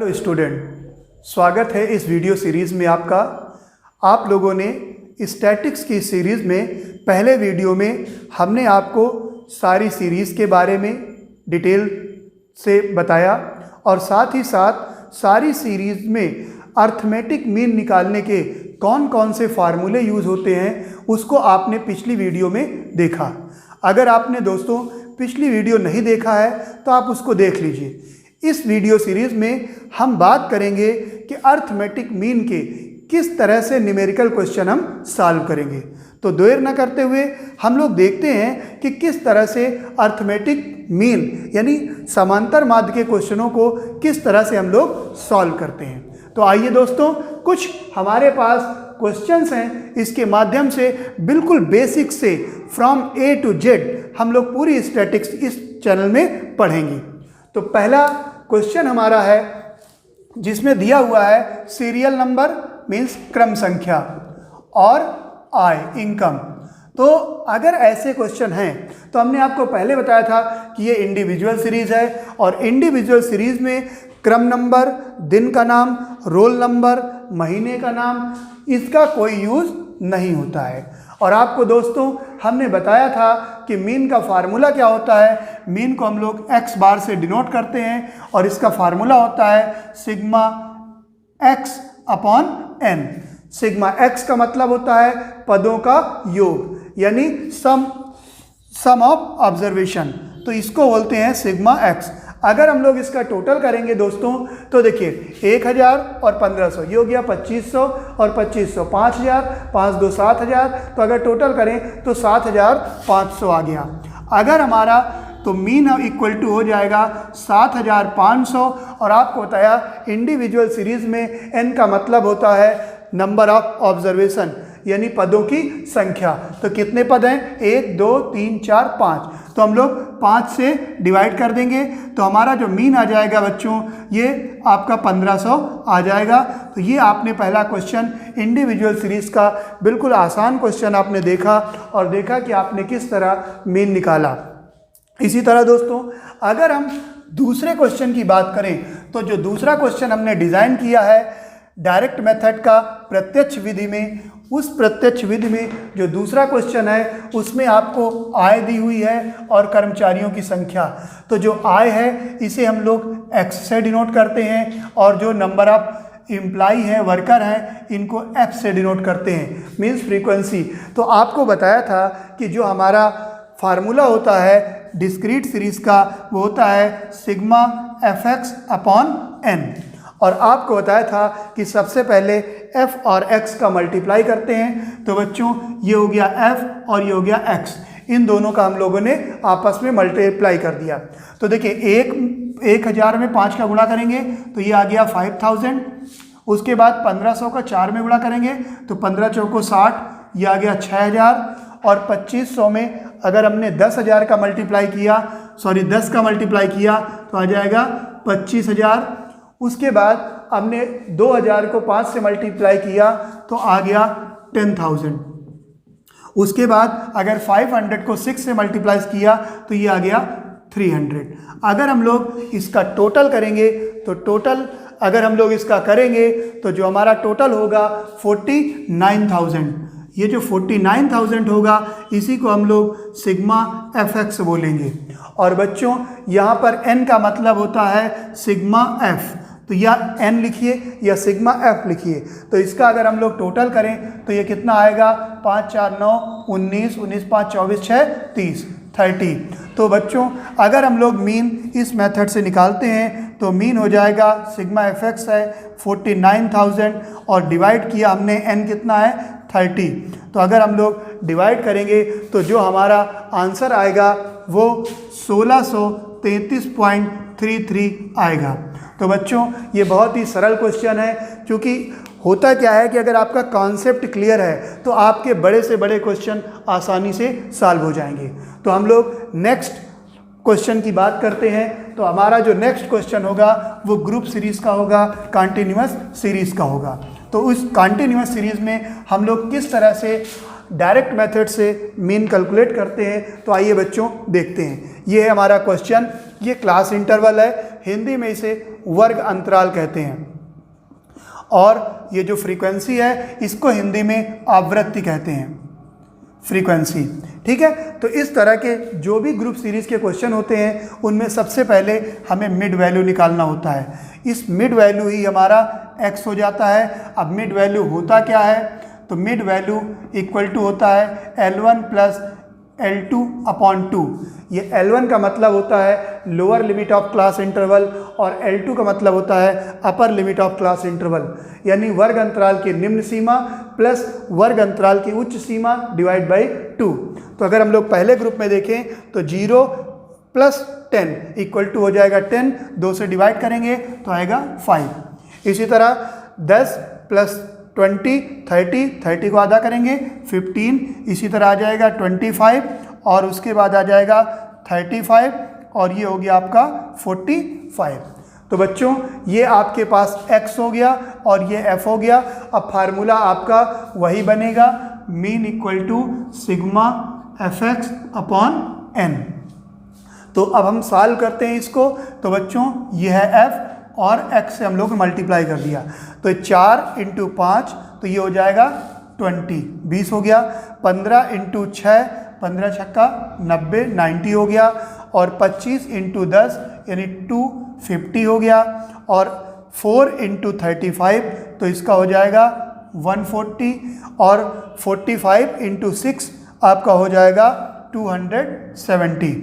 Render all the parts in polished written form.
Hello student, स्वागत है इस वीडियो सीरीज़ में आपका। आप लोगों ने स्टैटिक्स की सीरीज़ में पहले वीडियो में हमने आपको सारी सीरीज़ के बारे में डिटेल से बताया और साथ ही साथ सारी सीरीज़ में अर्थमेटिक मीन निकालने के कौन कौन से फार्मूले यूज़ होते हैं उसको आपने पिछली वीडियो में देखा। अगर आपने दोस्तों पिछली वीडियो नहीं देखा है तो आप उसको देख लीजिए। इस वीडियो सीरीज़ में हम बात करेंगे कि अर्थमेटिक मीन के किस तरह से न्यूमेरिकल क्वेश्चन हम सॉल्व करेंगे। तो देर न करते हुए हम लोग देखते हैं कि किस तरह से अर्थमेटिक मीन यानी समांतर माध्य के क्वेश्चनों को किस तरह से हम लोग सॉल्व करते हैं। तो आइए दोस्तों, कुछ हमारे पास क्वेश्चंस हैं, इसके माध्यम से बिल्कुल बेसिक से फ्रॉम ए टू जेड हम लोग पूरी स्टैटिक्स इस चैनल में पढ़ेंगे। तो पहला क्वेश्चन हमारा है जिसमें दिया हुआ है सीरियल नंबर मीन्स क्रम संख्या और आय इनकम। तो अगर ऐसे क्वेश्चन हैं तो हमने आपको पहले बताया था कि ये इंडिविजुअल सीरीज़ है और इंडिविजुअल सीरीज़ में क्रम नंबर, दिन का नाम, रोल नंबर, महीने का नाम, इसका कोई यूज़ नहीं होता है। और आपको दोस्तों हमने बताया था कि मीन का फार्मूला क्या होता है। मीन को हम लोग x बार से डिनोट करते हैं और इसका फार्मूला होता है sigma x upon n। Sigma x का मतलब होता है पदों का योग यानी सम ऑफ ऑब्जर्वेशन, तो इसको बोलते हैं सिग्मा x। अगर हम लोग इसका टोटल करेंगे दोस्तों तो देखिए 1000 और 1500 ये हो गया 2500 और 2500 5000, 5 2 7000, तो अगर टोटल करें तो 7500 आ गया। अगर हमारा तो मीन इक्वल टू हो जाएगा 7500। और आपको बताया इंडिविजुअल सीरीज में n का मतलब होता है नंबर ऑफ ऑब्जर्वेशन यानी पदों की संख्या। तो कितने पद हैं? 1 2 3 4 5। तो हम लोग 5 से डिवाइड कर देंगे तो हमारा जो मीन आ जाएगा बच्चों ये आपका 1500 आ जाएगा। तो ये आपने पहला क्वेश्चन इंडिविजुअल सीरीज़ का बिल्कुल आसान क्वेश्चन आपने देखा और देखा कि आपने किस तरह मीन निकाला। इसी तरह दोस्तों अगर हम दूसरे क्वेश्चन की बात करें तो जो दूसरा क्वेश्चन हमने डिज़ाइन किया है डायरेक्ट मेथड का प्रत्यक्ष विधि में, उस प्रत्यक्ष विधि में जो दूसरा क्वेश्चन है उसमें आपको आय दी हुई है और कर्मचारियों की संख्या। तो जो आय है इसे हम लोग x से डिनोट करते हैं और जो नंबर ऑफ एम्प्लॉई हैं, वर्कर हैं, इनको f से डिनोट करते हैं मीन्स फ्रीक्वेंसी। तो आपको बताया था कि जो हमारा फार्मूला होता है डिस्क्रीट सीरीज़ का वो होता है सिग्मा fx अपॉन n। और आपको बताया था कि सबसे पहले f और x का मल्टीप्लाई करते हैं। तो बच्चों ये हो गया f और ये हो गया x, इन दोनों का हम लोगों ने आपस में मल्टीप्लाई कर दिया। तो देखिए 1000 में 5 का गुणा करेंगे तो ये आ गया 5000। उसके बाद 1500 का 4 में गुणा करेंगे तो 15 चौको 60, ये आ गया 6000। और 2500 में अगर हमने 10,000 का मल्टीप्लाई किया 10 का मल्टीप्लाई किया तो आ जाएगा 25,000। उसके बाद हमने 2000 को 5 से मल्टीप्लाई किया तो आ गया 10,000। उसके बाद अगर 500 को 6 से मल्टीप्लाई किया तो ये आ गया 300। अगर हम लोग इसका टोटल करेंगे तो टोटल अगर हम लोग इसका करेंगे तो जो हमारा टोटल होगा 49,000। ये जो 49,000 होगा इसी को हम लोग सिग्मा fx बोलेंगे। और बच्चों यहाँ पर n का मतलब होता है सिग्मा f, तो या n लिखिए या सिग्मा f लिखिए। तो इसका अगर हम लोग टोटल करें तो ये कितना आएगा 5 4 9 19, 19 5 24 6 30 30। तो बच्चों अगर हम लोग मीन इस मेथड से निकालते हैं तो मीन हो जाएगा सिग्मा fx है 49,000 और डिवाइड किया हमने n कितना है 30। तो अगर हम लोग डिवाइड करेंगे तो जो हमारा आंसर आएगा वो 1633.33 आएगा। तो बच्चों ये बहुत ही सरल क्वेश्चन है, क्योंकि होता क्या है कि अगर आपका कॉन्सेप्ट क्लियर है तो आपके बड़े से बड़े क्वेश्चन आसानी से सॉल्व हो जाएंगे। तो हम लोग नेक्स्ट क्वेश्चन की बात करते हैं। तो हमारा जो नेक्स्ट क्वेश्चन होगा वो ग्रुप सीरीज़ का होगा, कॉन्टिन्यूअस सीरीज़ का होगा। तो उस कॉन्टिन्यूअस सीरीज़ में हम लोग किस तरह से डायरेक्ट मेथड से मीन कैलकुलेट करते हैं। तो आइए बच्चों देखते हैं। ये है हमारा क्वेश्चन, ये क्लास इंटरवल है, हिंदी में इसे वर्ग अंतराल कहते हैं। और ये जो फ्रीक्वेंसी है इसको हिंदी में आवृत्ति कहते हैं, फ्रीक्वेंसी। ठीक है, तो इस तरह के जो भी ग्रुप सीरीज़ के क्वेश्चन होते हैं उनमें सबसे पहले हमें मिड वैल्यू निकालना होता है। इस मिड वैल्यू ही हमारा x हो जाता है। अब मिड वैल्यू होता क्या है, तो मिड वैल्यू इक्वल टू होता है L1 प्लस L2/2। ये L1 का मतलब होता है lower limit of class interval और L2 का मतलब होता है upper limit of class interval, यानी वर्ग अंतराल की निम्न सीमा प्लस वर्ग अंतराल की उच्च सीमा डिवाइड बाई 2। तो अगर हम लोग पहले ग्रुप में देखें तो 0 प्लस 10 इक्वल टू हो जाएगा 10, 2 से डिवाइड करेंगे तो आएगा 5। इसी तरह 10 प्लस 20 30, 30 को आधा करेंगे 15, इसी तरह आ जाएगा 25 और उसके बाद आ जाएगा 35 और ये हो गया आपका 45। तो बच्चों ये आपके पास x हो गया और ये f हो गया। अब फार्मूला आपका वही बनेगा, mean equal to sigma fx upon n। तो अब हम सॉल्व करते हैं इसको। तो बच्चों ये है f और x से हम लोग मल्टीप्लाई कर दिया, तो 4 इंटू 5 तो ये हो जाएगा 20 हो गया। 15 इंटू 6 15 छक्का 90 90 हो गया। और 25 इंटू 10 यानी 250 हो गया। और 4 इंटू 35 तो इसका हो जाएगा 140 और 45 इंटू 6 आपका हो जाएगा 270।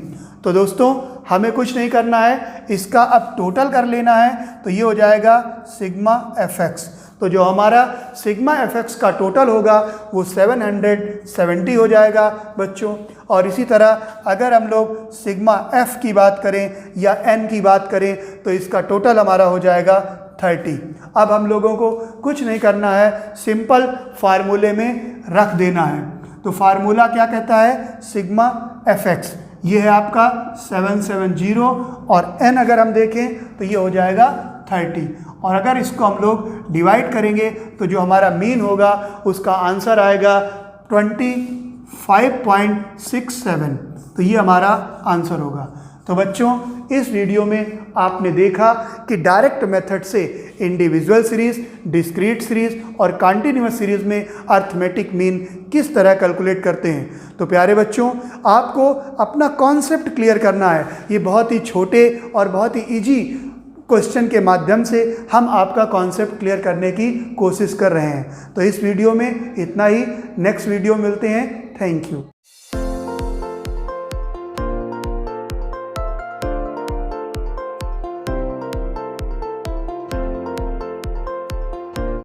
तो दोस्तों हमें कुछ नहीं करना है, इसका अब टोटल कर लेना है। तो ये हो जाएगा सिग्मा fx। तो जो हमारा सिग्मा fx का टोटल होगा वो 770 हो जाएगा बच्चों। और इसी तरह अगर हम लोग सिग्मा f की बात करें या n की बात करें तो इसका टोटल हमारा हो जाएगा 30। अब हम लोगों को कुछ नहीं करना है, सिंपल फार्मूले में रख देना है। तो फार्मूला क्या कहता है, सिग्मा fx ये है आपका 770 और n अगर हम देखें तो ये हो जाएगा 30। और अगर इसको हम लोग डिवाइड करेंगे तो जो हमारा मीन होगा उसका आंसर आएगा 25.67। तो ये हमारा आंसर होगा। तो बच्चों इस वीडियो में आपने देखा कि डायरेक्ट मेथड से इंडिविजुअल सीरीज़, डिस्क्रीट सीरीज़ और कॉन्टिन्यूअस सीरीज़ में अर्थमेटिक मीन किस तरह कैलकुलेट करते हैं। तो प्यारे बच्चों आपको अपना कॉन्सेप्ट क्लियर करना है। ये बहुत ही छोटे और बहुत ही इजी क्वेश्चन के माध्यम से हम आपका कॉन्सेप्ट क्लियर करने की कोशिश कर रहे हैं। तो इस वीडियो में इतना ही, नेक्स्ट वीडियो मिलते हैं। Thank you.